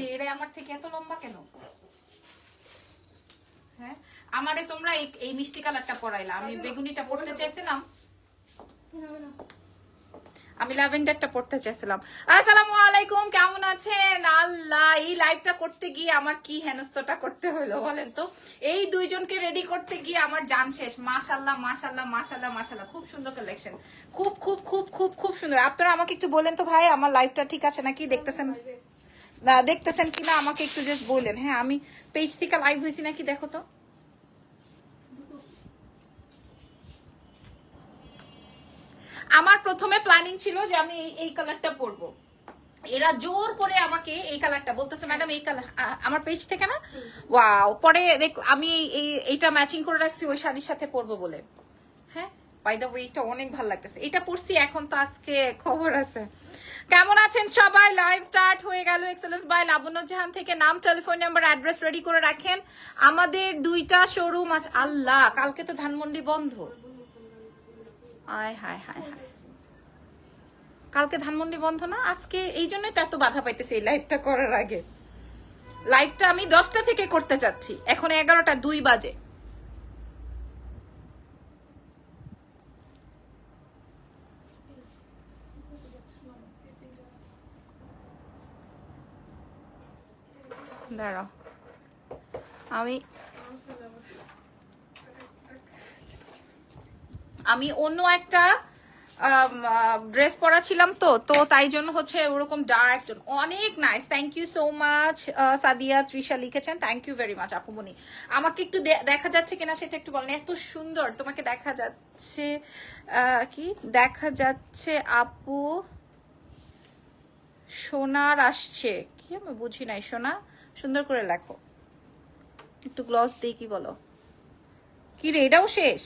রে, এরা আমার থেকে এত লম্বা কেন? হ্যাঁ, আমারে তোমরা এই মিষ্টি কালারটা পরাইলা, আমি বেগুনিটা পড়তে চাইছিলাম, আমি ল্যাভেন্ডারটা পড়তে চাইছিলাম। আসসালামু আলাইকুম, কেমন আছেন? আল্লাহ, এই লাইভটা করতে গিয়ে আমার কি হেনস্তটা করতে হলো বলেন তো। এই দুইজনকে রেডি করতে গিয়ে আমার জান শেষ। মাশাআল্লাহ মাশাআল্লাহ মাশাআল্লাহ মাশাআল্লাহ, খুব সুন্দর কালেকশন, খুব খুব খুব খুব খুব সুন্দর। আপনারা আমাকে একটু বলেন তো ভাই, আমার লাইভটা ঠিক আছে নাকি, দেখতেছেন না দেখতেছেন কিনা আমাকে একটু জাস্ট বলেন। হ্যাঁ, আমি পেজ থেকে লাইভ হয়েছি নাকি দেখো তো। আমার প্রথমে প্ল্যানিং ছিল যে আমি এই কালারটা পরবো, এরা জোর করে আমাকে এই কালারটা বলতেছে, ম্যাডাম এই কালার, আমার পেজ থেকে না, ওয়াও। পরে আমি এইটা ম্যাচিং করে রাখছি ওই শাড়ির সাথে পরবো বলে। হ্যাঁ, বাই দ্য ওয়ে এটা অনেক ভালো লাগতেছে, এটা পরছি এখন তো আজকে খবর আছে। কেমন আছেন সবাই? লাইভ স্টার্ট হয়ে গেল এক্সেলেন্স বাই লাবণ্য জাহান থেকে। নাম, টেলিফোন নাম্বার, অ্যাড্রেস রেডি করে রাখেন। আমাদের দুইটা শোরুম আছে। আল্লাহ, কালকে তো ধানমন্ডি বন্ধ। আয় হায় হায় হায়, কালকে ধানমন্ডি বন্ধ না আজকে, এই জন্যই তো এত বাধা পাইতেছে এই লাইভটা করার আগে। লাইভটা আমি 10টা থেকে করতে চাচ্ছি, এখন 11টা 2 বাজে। দাঁড়াও, আমি অন্য একটা ড্রেস পরা ছিলাম তো তাই জন্য হচ্ছে ওরকম ডার্ক, অনেক nice. Thank you so much Sadia Trisha লিখেছেন, থ্যাংক ইউ ভেরি মাচ আপু মনি। আমাকে একটু দেখা যাচ্ছে কিনা সেটা একটু বলেন। এত সুন্দর তোমাকে দেখা যাচ্ছে, কি দেখা যাচ্ছে আপু? সোনার আসছে কি, আমি বুঝি নাই। সোনা সুন্দর করে লেখো, একটু গ্লস দিই কি বলো? কি রে, এটাও শেষ?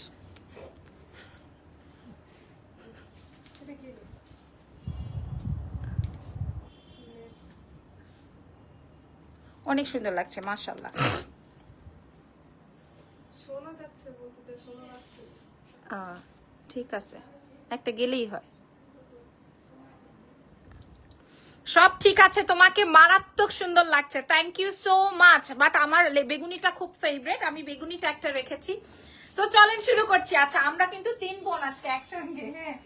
অনেক সুন্দর লাগছে মাশাআল্লাহ। ঠিক আছে, একটা গেলেই হয়। সব ঠিক আছে, তোমাকে মারাত্মক সুন্দর লাগছে, thank you so much. But আমার বেগুনিটা খুব ফেভারিট, আমি বেগুনিটা একটা রেখেছি। তো চলেন শুরু করছি। আচ্ছা, আমরা কিন্তু 3 বোন আজকে একসঙ্গে। হ্যাঁ,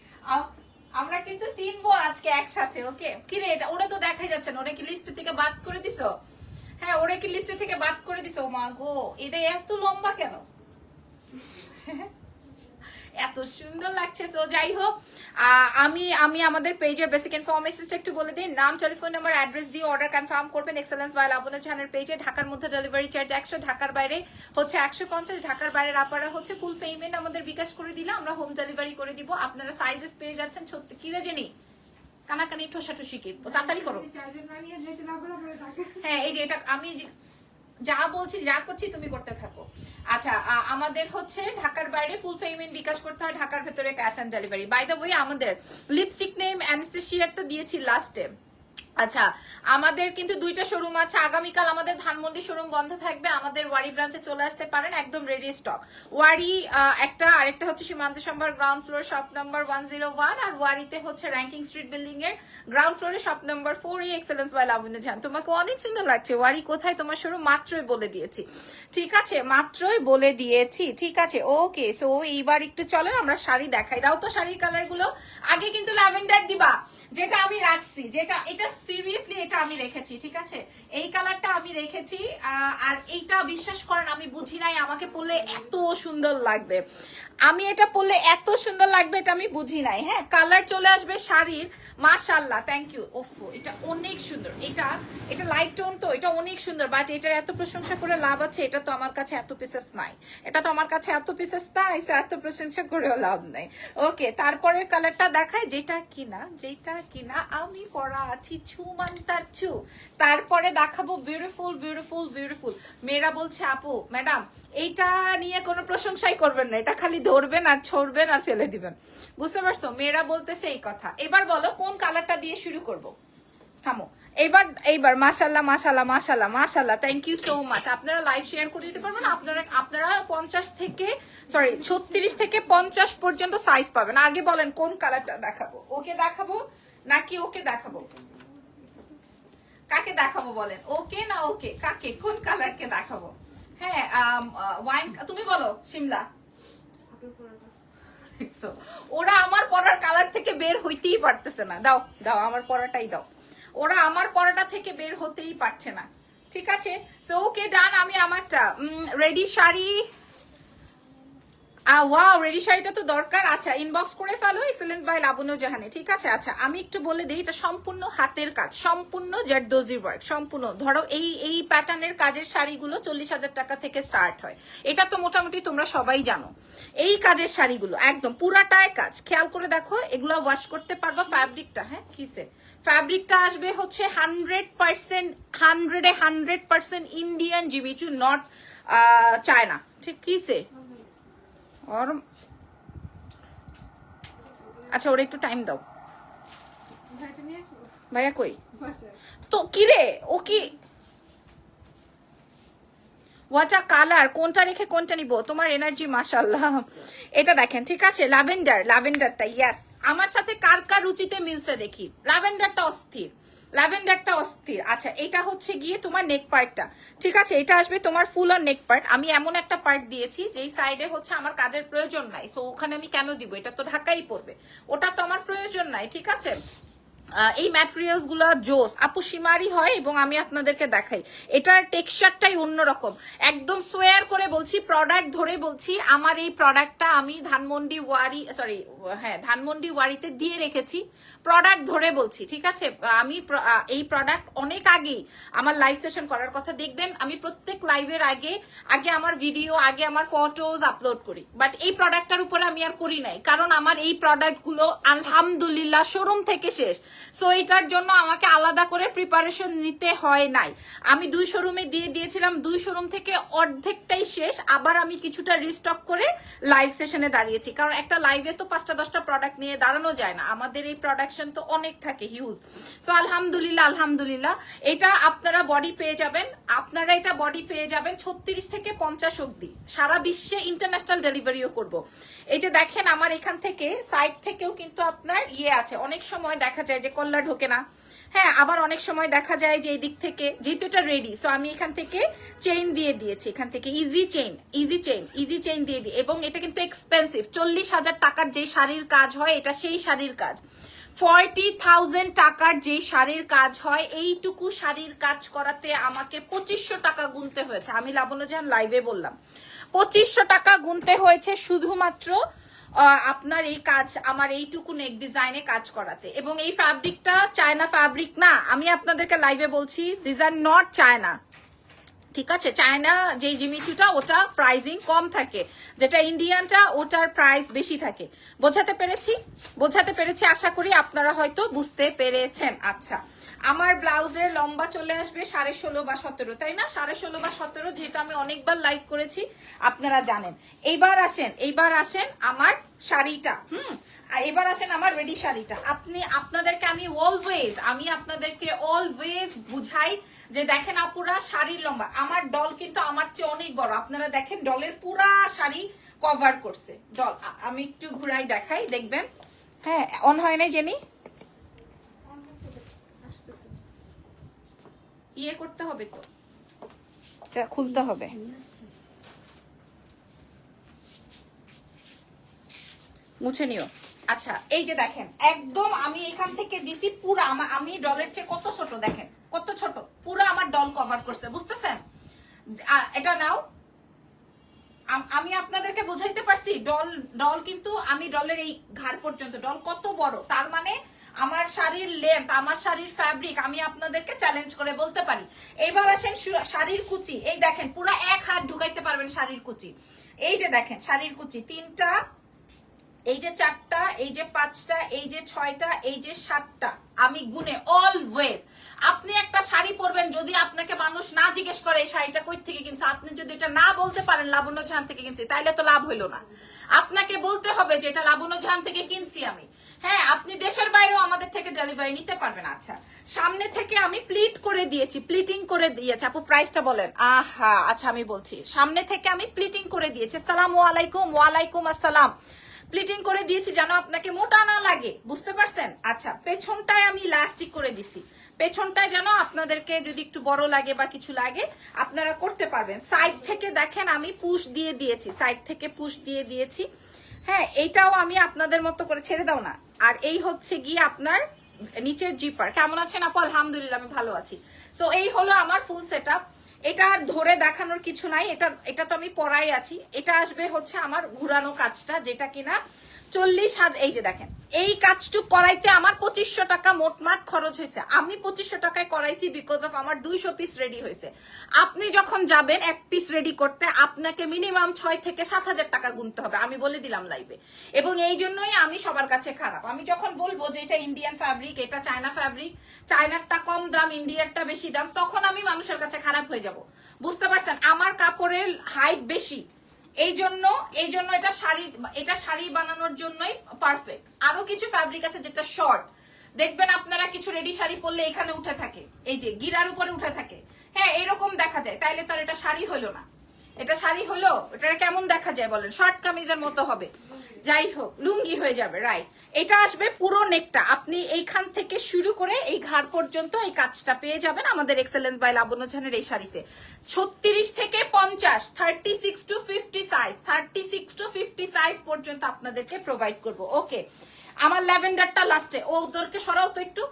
আমরা কিন্তু 3 বোন আজকে একসাথে। ওকে, কি রে, ওরা তো দেখাই যাচ্ছে না, ওরা কি লিস্ট থেকে বাদ করে দিছো? হ্যাঁ, ওরা কি লিস্ট থেকে বাদ করে দিছো? মা গো, এটা এত লম্বা কেন? এত সুন্দর লাগছে। সো যাই হোক, আমি আমাদের পেজের বেসিক ইনফরমেশনটা একটু বলে দিই। নাম, টেলিফোন নাম্বার, অ্যাড্রেস দিয়ে অর্ডার কনফার্ম করবেন এক্সেলেন্স বাই লাবণ্য জাহানের পেজে। ঢাকার মধ্যে ডেলিভারি চার্জ 100, ঢাকার বাইরে হচ্ছে 150। ঢাকার বাইরের আপনারা হচ্ছে ফুল পেমেন্ট আমাদের বিকাশ করে দিলে আমরা হোম ডেলিভারি করে দিব। আপনারা সাইজেস পেয়ে যাচ্ছেন। সত্যি কি রে জেনি, কানাকানি ঠোসাঠুসি কি, তাড়াতাড়ি করো। হ্যাঁ, এই যে এটা আমি যা বলছি যা করছি তুমি করতে থাকো। আচ্ছা, আমাদের হচ্ছে ঢাকার বাইরে ফুল পেমেন্ট বিকাশ করতে হয়, ঢাকার ভেতরে cash on delivery. By the way, আমাদের লিপস্টিক নেম অ্যানাস্টেসিয়ার তো দিয়েছি লাস্টে। আচ্ছা, আমাদের কিন্তু 2টা শোরুম আছে। আগামীকাল আমাদের ধানমন্ডি শোরুম বন্ধ থাকবে, আমাদের ওয়ারি ব্রাঞ্চে চলে আসতে পারেন, একদম রেডি স্টক। ওয়ারি একটা, আরেকটা হচ্ছে সীমান্ত সম্ভার গ্রাউন্ড ফ্লোর শপ নাম্বার 101, আর ওয়ারিতে হচ্ছে র্যাঙ্কিং স্ট্রিট বিল্ডিং এর গ্রাউন্ড ফ্লোরে শপ নাম্বার 4, এক্সেলেন্স বাই লাবণ্য জাহান। তোমাকে অনেক সুন্দর লাগছে। ওয়ারি কোথায় তোমার শোরুম? মাত্রই বলে দিয়েছি, ঠিক আছে, মাত্রই বলে দিয়েছি, ঠিক আছে। ওকে, সো এইবার একটু চলেন আমরা শাড়ি দেখাই। দাও তো শাড়ির কালার গুলো। আগে কিন্তু ল্যাভেন্ডার দিবা, যেটা আমি রাখছি, যেটা এটা সিরিয়াসলি এটা আমি রেখেছি, ঠিক আছে, এই কালারটা আমি রেখেছি। আর এইটা বিশ্বাস করেন আমি বুঝি নাই আমাকে পরলে এত সুন্দর লাগবে, আমি এটা পরলে এত সুন্দর লাগবে এটা আমি বুঝি নাই। হ্যাঁ, কালার চলে আসবে শাড়ির, মাশাআল্লাহ, থ্যাংক ইউ। ওফো, এটা অনেক সুন্দর, এটা লাইট টোন তো, এটা অনেক সুন্দর। বাট এটার এত প্রশংসা করে লাভ আছে? এটা তো আমার কাছে এত পিসেস নাই, এটা তো আমার কাছে এত পিসেস নাই, এত প্রশংসা করেও লাভ নাই। ওকে, তারপরের কালারটা দেখাই, যেটা কিনা আমি পরা আছি ছুমান্তার ছু। তারপরে দেখাবো বিউটিফুল বিউটিফুল বিউটিফুল। মেয়েরা বলছে আপু ম্যাডাম এইটা নিয়ে কোনো প্রশংসাই করবেন না, এটা খালি ধরবেন আর ছড়বেন আর ফেলে দিবেন, বুঝতে পারছো? মেয়েরা বলতেছে এই কথা। এবার বলো কোন কালারটা দিয়ে শুরু করব? থামো, এইবার মাশাআল্লাহ মাশাআল্লাহ মাশাআল্লাহ মাশাআল্লাহ, থ্যাংক ইউ সো মাচ। আপনারা লাইভ শেয়ার করে দিতে পারবেন। আপনারা 36 থেকে 50 পর্যন্ত সাইজ পাবেন। আগে বলেন কোন কালারটা দেখাবো? ওকে দেখাবো নাকি ওকে দেখাবো? কাকে দেখাবো বলেন, ওকে না ওকে, কাকে কোন কালারকে দেখাবো? হ্যাঁ ওয়াইন, তুমি বলো শিমলা। ওরা আমার পরার কালার থেকে বের হইতেই পারতেছে না, দাও দাও আমার পরাটাই দাও, ওরা আমার পরাটা থেকে বের হতেই পারছে না। ঠিক আছে, সো ওকে ডান। আমি আমারটা রেডি শাড়ি, ওয়াও রেডি শাড়িটা তো দরকার। আচ্ছা ইনবক্স করে ফেলো এক্সেলেন্স বাই লাবণ্য জাহানে। ঠিক আছে, আচ্ছা আমি একটু বলে দিই, এটা সম্পূর্ণ হাতের কাজ, সম্পূর্ণ জারদোজি ওয়ার্ক, সম্পূর্ণ। ধরো এই প্যাটার্নের কাজের শাড়িগুলো 40,000 টাকা থেকে স্টার্ট হয়, এটা তো মোটামুটি তোমরা সবাই জানো। এই কাজের শাড়িগুলো একদম পুরাটায় কাজ, খেয়াল করে দেখো, এগুলো ওয়াশ করতে পারবা। ফ্যাব্রিকটা, হ্যাঁ কিসে ফ্যাব্রিকটা আসবে হচ্ছে 100%, 100% ইন্ডিয়ান জিমিচু, নট চায়না। ঠিক কিসে और আচ্ছা ওরা একটু টাইম দাও, ভাইয়া কই তো কিরে, ও কি ওয়াটা কালার, কোনটা রেখে কোনটা নিব? তোমার এনার্জি মাশাআল্লাহ। এটা দেখেন, ঠিক আছে, ল্যাভেন্ডার, ল্যাভেন্ডারটা ইয়েস। আমার সাথে কার কার রুচিতে মিলছে দেখি। ল্যাভেন্ডারটা অস্থির, ল্যাভেন্ডারটা অস্থির। আচ্ছা এটা হচ্ছে গিয়ে তোমার নেক পার্টটা, ঠিক আছে, এটা আসবে তোমার ফুল আর নেক পার্ট। আমি এমন একটা পার্ট দিয়েছি যেই সাইডে হচ্ছে আমার কাজের প্রয়োজন নাই, সো ওখানে আমি কেন দিব, এটা তো ঢাকাই পড়বে, ওটা তো আমার প্রয়োজন নাই। ঠিক আছে, এই ম্যাটেরিয়ালস গুলো জোস আপু সীমারি হয়, এবং আমি আপনাদেরকে দেখাই এটার টেক্সচারটাই অন্যরকম। একদম সোয়ার করে বলছি, প্রোডাক্ট ধরে বলছি, আমার এই প্রোডাক্টটা আমি ধানমন্ডি ওয়ারি, সরি হ্যাঁ ধানমন্ডি ওয়ারিতে দিয়ে রেখেছি, প্রোডাক্ট ধরে বলছি। ঠিক আছে, আমি এই প্রোডাক্ট অনেক আগেই আমার লাইভ সেশন করার কথা, দেখবেন আমি প্রত্যেক লাইভের আগে আগে আমার ভিডিও, আগে আমার ফটোজ আপলোড করি, বাট এই প্রোডাক্টটার উপরে আমি আর করি নাই, কারণ আমার এই প্রোডাক্ট গুলো আলহামদুলিল্লাহ শোরুম থেকে শেষ। সো এটার জন্য আমাকে আলাদা করে প্রিপারেশন নিতে হয় নাই। আমি 2 শোরুমে দিয়ে দিয়েছিলাম, 2 শোরুম থেকে অর্ধেকটাই শেষ, আবার আমি কিছুটা রিস্টক করে লাইভ সেশনে দাঁড়িয়েছি, কারণ একটা লাইভে তো 5টা-10টা প্রোডাক্ট নিয়ে দাঁড়ানো যায় না, আমাদের এই প্রোডাকশন তো অনেক থাকে, হিউজ। সো আলহামদুলিল্লাহ, আলহামদুলিল্লাহ এটা আপনারা বডি পেয়ে যাবেন, আপনারা এটা বডি পেয়ে যাবেন 36 থেকে 50 অব্দি, সারা বিশ্বে ইন্টারন্যাশনাল ডেলিভারিও করব। এই যে দেখেন আমার এখান থেকে সাইড থেকেও কিন্তু আপনার ইয়ে আছে, অনেক সময় দেখা যায় যে কল্লা ঢোকে না, হ্যাঁ আবার অনেক সময় দেখা যায় যে এই দিক থেকে, যেহেতু এটা রেডি, সো আমি এখান থেকে চেইন দিয়ে দিয়েছি, এখান থেকে easy chain, easy chain, easy chain দিয়ে দিই। এবং এটা কিন্তু এক্সপেন্সিভ, 40,000 টাকার যে শাড়ির কাজ হয় এটা সেই শাড়ির কাজ, 40,000 টাকার যে শাড়ির কাজ হয়, এইটুকু শাড়ির কাজ করাতে আমাকে 2500 টাকা গুনতে হয়েছে। আমি লাবণ্য জাহান লাইভে বললাম 2500 টাকা গুনতে হয়েছে শুধুমাত্র আপনার এই কাজ, আমার এইটুকু নেক ডিজাইনে কাজ করাতে। এবং এই ফ্যাব্রিকটা চায়না ফ্যাব্রিক না, আমি আপনাদেরকে লাইভে বলছি, দিস আর নট চায়না। ঠিক আছে, চায়না যে জিমিচুটা ওটা প্রাইজিং কম থাকে, যেটা ইন্ডিয়ানটা ওটার প্রাইস বেশি থাকে। বোঝাতে পেরেছি? বোঝাতে পেরেছি, আশা করি আপনারা হয়তো বুঝতে পেরেছেন। আচ্ছা আমার ব্লাউজের লম্বা চলে আসবে 16.5 বা 17, তাই না? 16.5 বা 17, যেহেতু আমি অনেকবার লাইভ করেছি আপনারা জানেন। এইবার আসেন আমার শাড়িটা, এবার আসেন আমার রেডি শাড়িটা। আপনাদেরকে আমি আপনাদেরকে অলওয়েজ বুঝাই যে দেখেন আপুরা, শাড়ির লম্বা, আমার ডল কিন্তু আমার চেয়ে অনেক বড়, আপনারা দেখেন ডলের পুরা শাড়ি কভার করছে ডল। আমি একটু ঘুরাই দেখাই, দেখবেন। হ্যাঁ অন হয় নাই জেনি, ইয়ে করতে হবে তো, এটা খুলতে হবে। মুছে নিও। আচ্ছা এই যে দেখেন, একদম আমি এখান থেকে দিছি পুরা, আমি ডলের চেয়ে কত ছোট, দেখেন কত ছোট, পুরা আমার ডল কভার করছে, বুঝতেছেন? এটা নাও, আমি আপনাদেরকে বুঝাইতে পারছি, ডল কিন্তু আমি ডলের এই ঘাড় পর্যন্ত, ডল কত বড়, তার মানে আমার শাড়ির লেন্থ, আমার শাড়ির ফ্যাব্রিক আমি আপনাদেরকে চ্যালেঞ্জ করে বলতে পারি। এইবার আসেন শাড়ির কুচি, এই দেখেন পুরা 1 হাত ঢুকাইতে পারবেন শাড়ির কুচি। এই যে দেখেন শাড়ির কুচি 3টা, এই যে 4টা, এই যে 5টা, এই যে 6টা, এই যে 7টা, আমি গুনে অলওয়েজ। আপনি একটা শাড়ি পরবেন, যদি আপনাকে মানুষ না জিজ্ঞেস করে এই শাড়িটা কই থেকে কিনছে, আপনি যদি এটা না বলতে পারেন লাবণ্য জাহান থেকে কিনছি, তাইলে তো লাভ হইলো না। আপনাকে বলতে হবে যে এটা লাবণ্য জাহান থেকে কিনছি আমি। হ্যাঁ আপনি দেশের বাইরেও আমাদের থেকে ডেলিভারি নিতে পারবেন। আচ্ছা সামনে থেকে আমি প্লিট করে দিয়েছি, প্লিটিং করে দিয়েছি। আপু প্রাইসটা বলেন। আচ্ছা আমি বলছি, সামনে থেকে আমি প্লিটিং করে দিয়েছি। আসসালামু আলাইকুম। ওয়ালাইকুম আসসালাম। প্লিটিং করে দিয়েছি যেন আপনাকে মোটা না লাগে, বুঝতে পারছেন? আচ্ছা, পেছনটায় আমি ইলাস্টিক করে দিছি, পেছনটায় যেন আপনাদেরকে যদি একটু বড় লাগে বা কিছু লাগে আপনারা করতে পারবেন। সাইড থেকে দেখেন আমি পুশ দিয়ে দিয়েছি, সাইড থেকে পুশ দিয়ে দিয়েছি। হ্যাঁ, এইটাও আমি আপনাদের মতো করে, ছেড়ে দাও না। আর এই হচ্ছে গিয়ে আপনার নিচের জিপার। কেমন আছেন আপু? আলহামদুলিল্লাহ আমি ভালো আছি। সো এই হলো আমার ফুল সেটআপ। এটা ধরে দেখানোর কিছু নাই, এটা তো আমি পরাই আছি। এটা আসবে হচ্ছে আমার ঘুরানো কাজটা, যেটা কিনা 40,000। এই যে দেখেন, এই কাজটুক করাইতে আমার 2500 টাকা মোটমাট খরচ হয়েছে। আমি 2500 টাকায় করাইছি বিকজ অফ আমার 200 পিস রেডি হয়েছে। আপনি যখন যাবেন এক পিস রেডি করতে, আপনাকে মিনিমাম 6 থেকে 7,000 টাকা গুনতে হবে, আমি বলে দিলাম লাইভে। এবং এই জন্যই আমি সবার কাছে খারাপ। আমি যখন বলবো যে এটা ইন্ডিয়ান ফ্যাব্রিক, এটা চায়না ফ্যাব্রিক, চায়নারটা কম দাম, ইন্ডিয়ারটা বেশি দাম, তখন আমি মানুষের কাছে খারাপ হয়ে যাব। বুঝতে পারছেন? আমার কাপড়ের হাইট বেশি, এই জন্য এটা শাড়ি বানানোর জন্যই পারফেক্ট। আরো কিছু ফ্যাব্রিক আছে যেটা শর্ট, দেখবেন আপনারা কিছু রেডি শাড়ি পরলে এখানে উঠে থাকে, এই যে গিরার উপরে উঠে থাকে। হ্যাঁ, এরকম দেখা যায়, তাইলে তো আর এটা শাড়ি হলো না। এটা শাড়ি হলো? এটা কেমন দেখা যায় বলেন? শর্ট কামিজের মতো হবে, যাই হোক লুঙ্গি হয়ে যাবে, রাইট। এটা আসবে পুরো নেকটা, আপনি এইখান থেকে শুরু করে এই ঘাড় পর্যন্ত এই কাজটা পেয়ে যাবেন আমাদের এক্সেলেন্স বাই লাবণ্য জাহানের এই শাড়িতে। 36 থেকে 50, 36 to 50 সাইজ, 36 to 50 সাইজ পর্যন্ত আপনাদেরকে প্রোভাইড করব। ওকে, আমার ল্যাভেন্ডারটা লাস্টে, ওদেরকে সরাও তো একটু,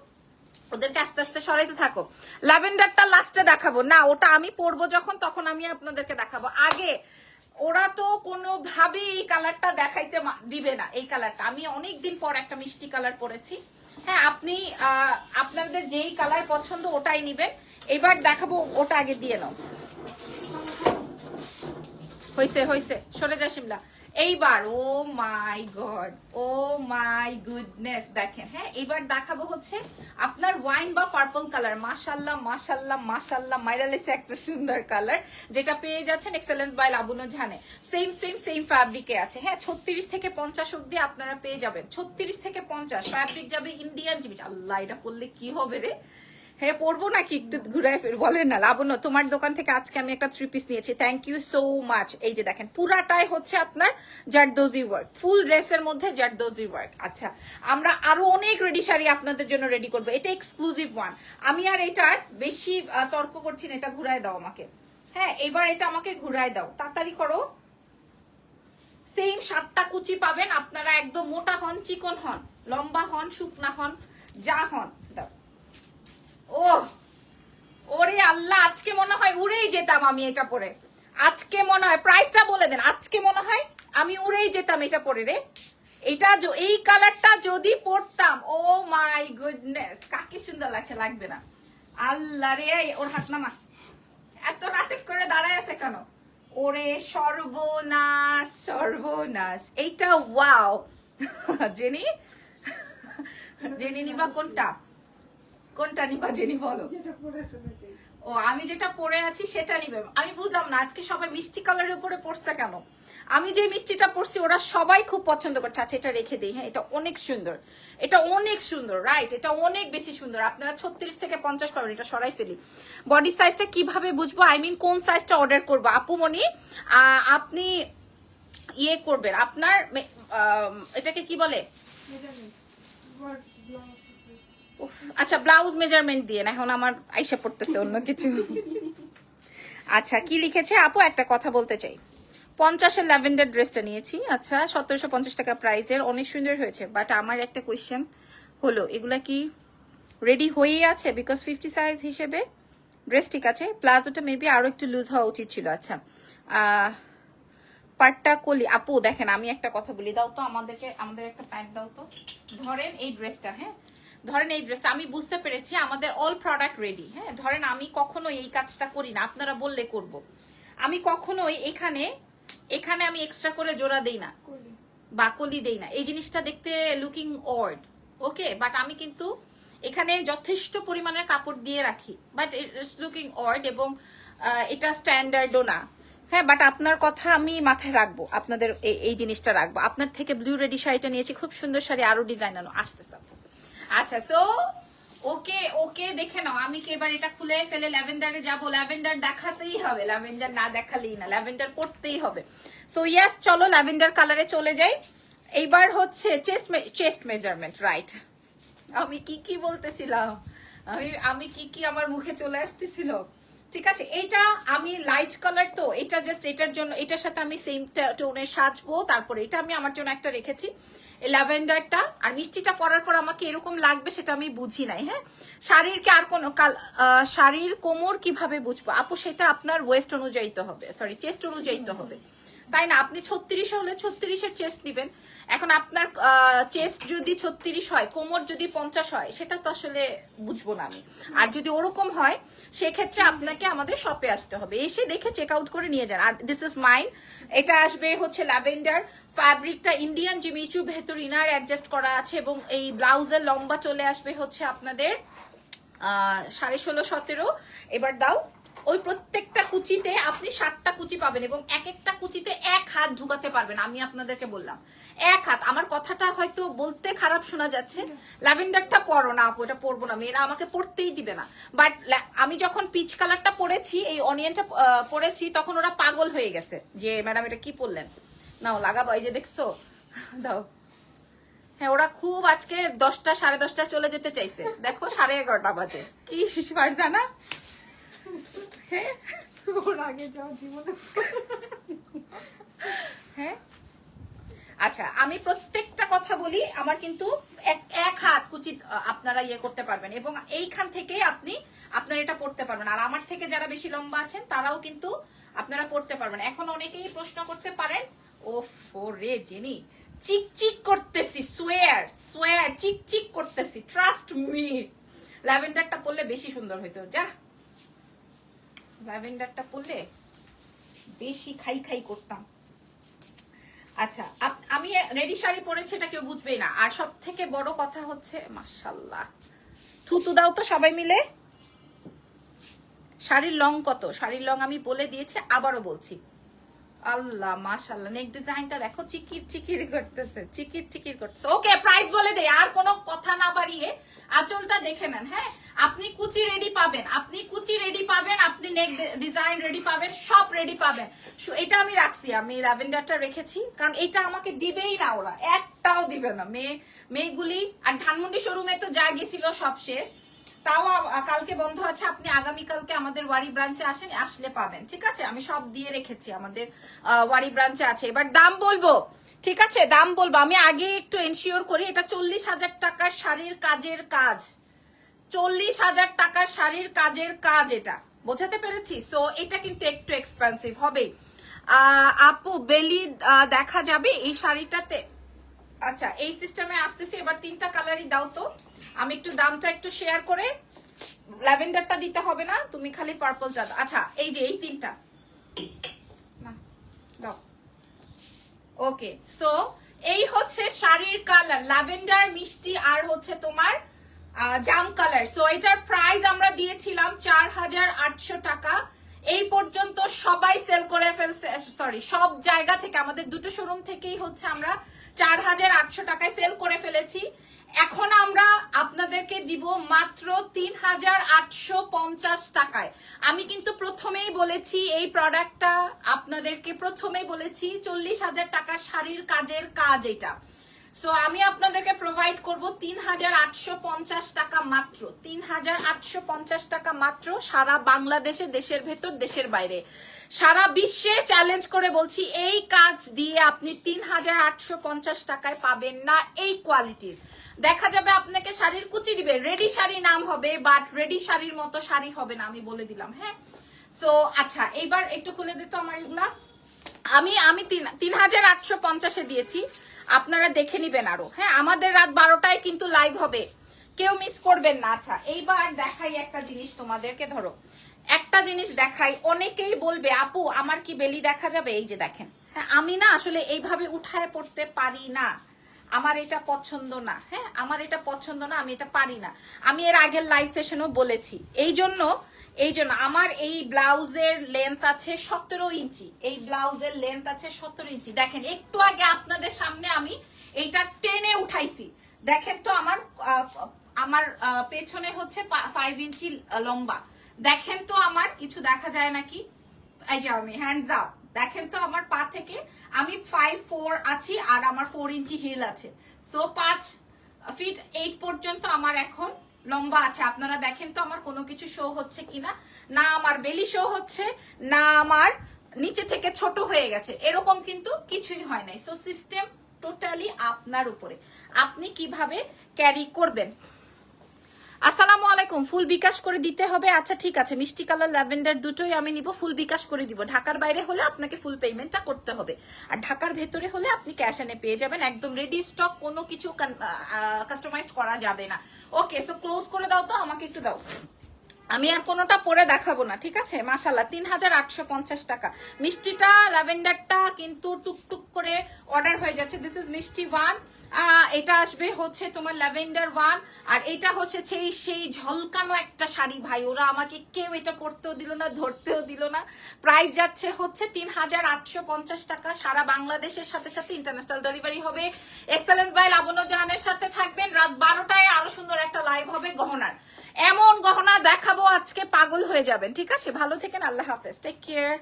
ওদেরকে আস্তে আস্তে সরাইতে থাকো। ল্যাভেন্ডারটা লাস্টে দেখাবো না, ওটা আমি পরবো যখন, তখন আমি আপনাদেরকে দেখাবো। আগে ওরা তো কোনোভাবেই এই কালারটা দেখাইতে দিবে না। এই কালারটা আমি অনেকদিন পর একটা মিষ্টি কালার পরেছি। হ্যাঁ, আপনি আপনাদের যেই কালার পছন্দ ওটাই নিবেন। এবার দেখাবো, ওটা আগে দিয়ে নাও। হইছে হইছে, সরে যা শিমলা। এইবার ও মাই গড, ও মাই গুডনেস, দেখেন। হ্যাঁ, এবার দেখাবো হচ্ছে আপনার ওয়াইন বা পার্পল কালার। মাশাল্লাহ মাশাল্লাহ মাশাল্লাহ, মাইরালেসে একটা সুন্দর কালার, যেটা পেয়ে যাচ্ছেন এক্সেলেন্স বাই লাবণ্য জাহানে। সেম ফ্যাব্রিকে আছে। হ্যাঁ, 36 থেকে 50 অব্দি আপনারা পেয়ে যাবেন। 36 থেকে 50 ফ্যাব্রিক যাবে ইন্ডিয়ান জিনিস। আল্লাহ, এটা পরলে কি হবে রে? হ্যাঁ, পরবো নাকি একটু ঘুরাই ফির? বলেন না লাবণ্য, তোমার দোকান থেকে আজকে আমি একটা 3 পিস নিয়েছি, থ্যাংক ইউ সো মাচ। এই যে দেখেন, পুরাটাই হচ্ছে আপনার জারদোজি ওয়ার্ক, ফুল ড্রেসের মধ্যে জারদোজি ওয়ার্ক। আচ্ছা, আমরা আরো অনেক রেডি শাড়ি আপনাদের জন্য রেডি করবো, এটা এক্সক্লুসিভ ওয়ান। আমি আর এটার বেশি তর্ক করছি না, এটা ঘুরাই দাও আমাকে। হ্যাঁ, এবার এটা আমাকে ঘুরাই দাও, তাড়াতাড়ি করো। সেম 7টা কুচি পাবেন আপনারা, একদম মোটা হন, চিকন হন, লম্বা হন, শুকনা হন, যা হন। দাও। ওরে আল্লাহ, আজকে মনে হয় উড়েই যেতাম আমি এটা পরে। আজকে মনে হয়, প্রাইসটা বলে দেন, আজকে মনে হয় আমি উড়েই যেতাম এটা পরে রে। এটা এই কালারটা যদি পরতাম, ও মাই গুডনেস, কাকে সুন্দর লাগছে, লাগবে না? আল্লাহ রে, ওর হাত নামা, এত নাটক করে দাঁড়ায় আছে কেন? ওরে সর্বনাশ সর্বনাশ, এইটা ওয়াও। জেনি, জেনি নিবা কোনটা? কোনটা নিবা জেনি বলো? ও, আমি যেটা পরে আছি সেটা নিবে। আমি বুঝলাম না আজকে সবাই মিষ্টি কালারের উপরে পড়ছে কেন। আমি যে মিষ্টিটা পরছি ওরা সবাই খুব পছন্দ করছে। আচ্ছা, এটা রেখে দিই। হ্যাঁ, এটা অনেক সুন্দর, এটা অনেক সুন্দর, রাইট, এটা অনেক বেশি সুন্দর। আপনারা 36 থেকে 50 পাবেন। এটা সরাই ফেলি। বডি সাইজটা কিভাবে বুঝবো, আই মিন কোন সাইজটা অর্ডার করবো? আপু মনি, আপনি ইয়ে করবেন, আপনার এটাকে কি বলে? আচ্ছা, ব্লাউজ মেজারমেন্ট দিয়ে না, এখন আমার আইসা পড়তেছে অন্য কিছু। আচ্ছা, কি লিখেছে আপু? একটা কথা বলতে চাই, 50-এর ল্যাভেন্ডার ড্রেসটা নিয়েছি। আচ্ছা, 1750 টাকা প্রাইসের, অনেক সুন্দর হয়েছে। বাট আমার একটা কোয়েশ্চেন হলো, এগুলা কি রেডি হয়েই আছে? বিকজ 50 সাইজ হিসেবে ড্রেস ঠিক আছে, প্লাজোটা মেবি আরো একটু লুজ হওয়া উচিত ছিল। আচ্ছা, পাট্টা কলি। আপু দেখেন, আমি একটা কথা বলি, দাও তো আমাদের একটা প্যান্ট দাও তো। ধরেন এই ড্রেসটা, হ্যাঁ ধরেন এই ড্রেসটা, আমি বুঝতে পেরেছি আমাদের অল প্রোডাক্ট রেডি। হ্যাঁ, ধরেন আমি কখনো এই কাজটা করি না, আপনারা বললে করব। আমি কখনোই এখানে আমি এক্সট্রা করে জোড়া দেই না বা কলি দেই না, এই জিনিসটা দেখতে লুকিং অড। ওকে, বাট আমি কিন্তু এখানে যথেষ্ট পরিমাণের কাপড় দিয়ে রাখি, বাট ইটস লুকিং অড, এবং এটা স্ট্যান্ডার্ডও না। হ্যাঁ, বাট আপনার কথা আমি মাথায় রাখবো, আপনাদের এই জিনিসটা রাখবো। আপনার থেকে ব্লু রেডি শাড়িটা নিয়েছি, খুব সুন্দর শাড়ি, আরো ডিজাইনার আসতেছে। আচ্ছা, সো ওকে দেখে নাও। আমি কি এবার এটা খুলে ফেলে ল্যাভেন্ডারে যাবো? ল্যাভেন্ডার দেখাতেই হবে, ল্যাভেন্ডার না দেখালেই না, ল্যাভেন্ডার পড়তেই হবে। সো ইয়েস, চলো ল্যাভেন্ডার কালারে চলে যাই। এইবার হচ্ছে চেস্ট মেজারমেন্ট, রাইট। আমি কি বলতেছিলাম, আমি কি আমার মুখে চলে আসতেছিল। ঠিক আছে, এটা আমি লাইট কালার, তো এটা জাস্ট এটার জন্য, এটার সাথে আমি সেম টোনে সাজবো। তারপরে এটা আমি আমার জন্য একটা রেখেছি ল্যাভেন্ডারটা। আর মিষ্টিটা করার পর আমাকে এরকম লাগবে সেটা আমি বুঝি নাই। হ্যাঁ, শাড়ির কি আর কোনো শাড়ির কোমর কিভাবে বুঝবো আপু? সেটা আপনার ওয়েস্ট অনুযায়ী তো হবে, সরি চেস্ট অনুযায়ী তো হবে, তাই না? আপনি 36 হলে 36-এর চেস্ট নিবেন। এখন আপনার চেস্ট যদি 36 হয়, কোমর যদি 50 হয়, সেটা তো আসলে বুঝবো না আমি। আর যদি ওরকম হয়, সেক্ষেত্রে আপনাকে আমাদের শপে আসতে হবে, এসে দেখে চেক আউট করে নিয়ে যান। আর দিস ইজ মাইন, এটা আসবে হচ্ছে ল্যাভেন্ডার ফ্যাব্রিকটা, ইন্ডিয়ান জিমিচু, ভেতর ইনার অ্যাডজাস্ট করা আছে, এবং এই ব্লাউজের লম্বা চলে আসবে হচ্ছে আপনাদের 16.5 17। এবার দাও, ওই প্রত্যেকটা কুচিতে আপনি 7টা কুচি পাবেন, এবং এক একটা কুচিতে 1 হাত ঢুকাতে পারবেন। আমি আপনাদেরকে বললাম 1 হাত। আমার কথাটা হয়তো বলতে খারাপ শোনা যাচ্ছে, ল্যাভেন্ডারটা পরো না আপু, এটা পরবো না, মেয়েরা আমাকে পরতেই দিবে না। বাট আমি যখন পিচ কালারটা পরেছি, এই অনিয়নটা পরেছি, তখন ওরা পাগল হয়ে গেছে যে ম্যাডাম এটা কি পরলেন, নাও লাগাবো, এই যে দেখছো, দাও। হ্যাঁ, ওরা খুব আজকে 10টা 10:30 চলে যেতে চাইছে, দেখো 11:30 বাজে, কি শিশু না। হ্যাঁ, ওর আগে যাও জীবনে। হ্যাঁ, আচ্ছা, আমি প্রত্যেকটা কথা বলি, আমার কিন্তু এক হাত কুচি আপনারা ইয়ে করতে পারবেন, এবং এইখান থেকে আপনি আপনার এটা পড়তে পারবেন। আর আমার থেকে যারা বেশি লম্বা আছেন তারাও কিন্তু আপনারা পড়তে পারবেন। এখন অনেকেই প্রশ্ন করতে পারেন, ওফ রে জেনি, চিক করতেছি, সোয়ার চিক করতেছি, ট্রাস্ট মি। ল্যাভেন্ডারটা পরলে বেশি সুন্দর হইতো, যা ল্যাভেন্ডারটা পরলে বেশি খাই করতাম। আচ্ছা, আমি রেডি শাড়ি পরেছি, এটা কেউ বুঝবেই না। আর সব থেকে বড় কথা হচ্ছে, মাশাআল্লাহ, থুতু দাও তো সবাই মিলে। শাড়ির লং কত? শাড়ির লং আমি বলে দিয়েছি, আবারও বলছি। আল্লাহ মাশাআল্লাহ, নেক ডিজাইনটা দেখো, চিকির করতেছে, চিকির করতেছে। ওকে, প্রাইস বলে দেই, আর কোনো কথা না বাড়িয়ে আঁচলটা দেখে নেন। হ্যাঁ, আপনি কুচি রেডি পাবেন, আপনি নেক ডিজাইন রেডি পাবেন, সব রেডি পাবেন। এটা আমি রাখছি, আমি ল্যাভেন্ডারটা রেখেছি, কারণ এটা আমাকে দিবেই না, ওরা একটাও দিবে না মেয়েগুলি। আর ধানমন্ডি শোরুমে তো যা গেছিল সব শেষ, তাও কালকে বন্ধ আছে, আপনি আগামীকালকে আমাদের ওয়ারি ব্রাঞ্চে আসেন, আসলে পাবেন। ঠিক আছে, আমি সব দিয়ে রেখেছি, আমাদের ওয়ারি ব্রাঞ্চে আছে। এবার দাম বলবো, ঠিক আছে, দাম বলবো। আমি আগে একটু এনশিওর করি, এটা 40,000 টাকার শাড়ির কাজের কাজ, 40,000 টাকার শাড়ির কাজের কাজ, এটা বোঝাতে পেরেছি। সো এটা কিন্তু একটু এক্সপেন্সিভ হবে। আপু বেলি দেখা যাবে এই শাড়িটাতে? আচ্ছা, এই সিস্টেমে আসতেছি। এবার 3টা কালারই দাও তো, আমি একটু দামটা একটু শেয়ার করে, ল্যাভেন্ডারটা দিতে হবে না, তুমি খালি পার্পলটা। আচ্ছা, এই যে এই 3টা দাও। ওকে, সো এই হচ্ছে শাড়ির কালার, ল্যাভেন্ডার, মিষ্টি, আর হচ্ছে তোমার জাম কালার। সো এটার প্রাইস আমরা দিয়েছিলাম 4,800 টাকা। এই পর্যন্ত সবাই সেল করে ফেলছে, সরি, সব জায়গা থেকে, আমাদের দুটো শোরুম থেকেই হচ্ছে আমরা 4,800 টাকায় সেল করে ফেলেছি। এখন আমরা আপনাদেরকে দিব মাত্র 3,850 টাকায়। আমি কিন্তু প্রথমেই বলেছি, এই প্রোডাক্টটা আপনাদেরকে প্রথমেই বলেছি 40,000 টাকার শাড়ির কাজের কাজ এটা। সো আমি আপনাদেরকে প্রোভাইড করব 3,850 টাকা মাত্র, 3,850 টাকা মাত্র, সারা বাংলাদেশে, দেশের ভেতর, দেশের বাইরে, সারা বিশ্বে চ্যালেঞ্জ করে বলছি, এই কাজ দিয়ে আপনি 3,850 টাকায় পাবেন না এই কোয়ালিটির। দেখা যাবে আপনাকে শাড়ির কুচি দিবে, রেডি শাড়ি নাম হবে, বাট রেডি শাড়ির মতো শাড়ি হবে না, আমি বলে দিলাম। হ্যাঁ, সো আচ্ছা, এইবার একটু খুলে দিত আমার এগুলা। আমি 3,850-এ দিয়েছি, আপনারা দেখে নিবেন আরো। হ্যাঁ, আমাদের রাত 12টায় কিন্তু লাইভ হবে, কেউ মিস করবেন না। আচ্ছা, এইবার দেখাই একটা জিনিস তোমাদেরকে, ধরো একটা জিনিস দেখাই। অনেকেই বলবে আপু আমার কি বেলি দেখা যাবে? এই যে দেখেন, হ্যাঁ, আমি না আসলে এইভাবে উঠায় পড়তে পারি না, আমার এটা পছন্দ না। হ্যাঁ, আমার এটা পছন্দ না, আমি এটা পারি না। আমি এর আগের লাইভ সেশনও বলেছি, এই জন্য আমার এই ব্লাউজের লেন্থ আছে 17 ইঞ্চি, এই ব্লাউজের লেন্থ আছে 17 ইঞ্চি। দেখেন, একটু আগে আপনাদের সামনে আমি এইটা টেনে উঠাইছি, দেখেন তো আমার পেছনে হচ্ছে 5 ইঞ্চি লম্বা, দেখেন তো আমার কিছু দেখা যায় নাকি? এই যে আমি হ্যান্ডস আপ, দেখেন তো আমার পা থেকে, আমি 5'4" আছি আর আমার 4 ইঞ্চি হিল আছে, সো 5 ফিট 8 পর্যন্ত আমার এখন লম্বা আছে। আপনারা দেখেন তো আমার কোনো কিছু শো হচ্ছে কিনা, না আমার বেলি শো হচ্ছে, না আমার নিচে থেকে ছোট হয়ে গেছে, এরকম কিন্তু কিছুই হয় নাই। সো সিস্টেম টোটালি আপনার উপরে, আপনি কিভাবে ক্যারি করবেন। আসসালামু আলাইকুম, ফুল বিকাশ করে দিতে হবে। আচ্ছা ঠিক আছে, মিষ্টি কালার ল্যাভেন্ডার দুটোই আমি নিব, ফুল বিকাশ করে দিব। ঢাকার বাইরে হলে আপনাকে ফুল পেমেন্টটা করতে হবে, আর ঢাকার ভেতরে হলে আপনি ক্যাশ এনে পেয়ে যাবেন, একদম রেডি স্টক, কোনো কিছু কাস্টমাইজ করা যাবে না। ওকে, সো ক্লোজ করে দাও তো, আমাকে একটু দাও, আমি আর কোনোটা পরে দেখাবো না, ঠিক আছে। মাশাআল্লাহ 3850 টাকা। মিষ্টিটা ল্যাভেন্ডারটা কিন্তু টুকটুক করে অর্ডার হয়ে যাচ্ছে। দিস ইজ মিষ্টি 1, এটা আসবে হচ্ছে তোমার ল্যাভেন্ডার 1, আর এটা হচ্ছে সেই ঝলকানো একটা শাড়ি ভাই, ওরা আমাকে কেউ এটা পরতেও দিল না, ধরতেও দিল না। প্রাইস যাচ্ছে হচ্ছে 3850 টাকা। সারা বাংলাদেশের সাথে সাথে ইন্টারন্যাশনাল ডেলিভারি হবে। এক্সেলেন্স বাই লাবণ্য জাহানের সাথে থাকবেন। রাত 12টায় আরো সুন্দর একটা লাইভ হবে গহনার, এমন গহনা দেখাবো আজকে পাগল হয়ে যাবেন, ঠিক আছে। ভালো থেকেন, আল্লাহ হাফেজ, টেক কেয়ার।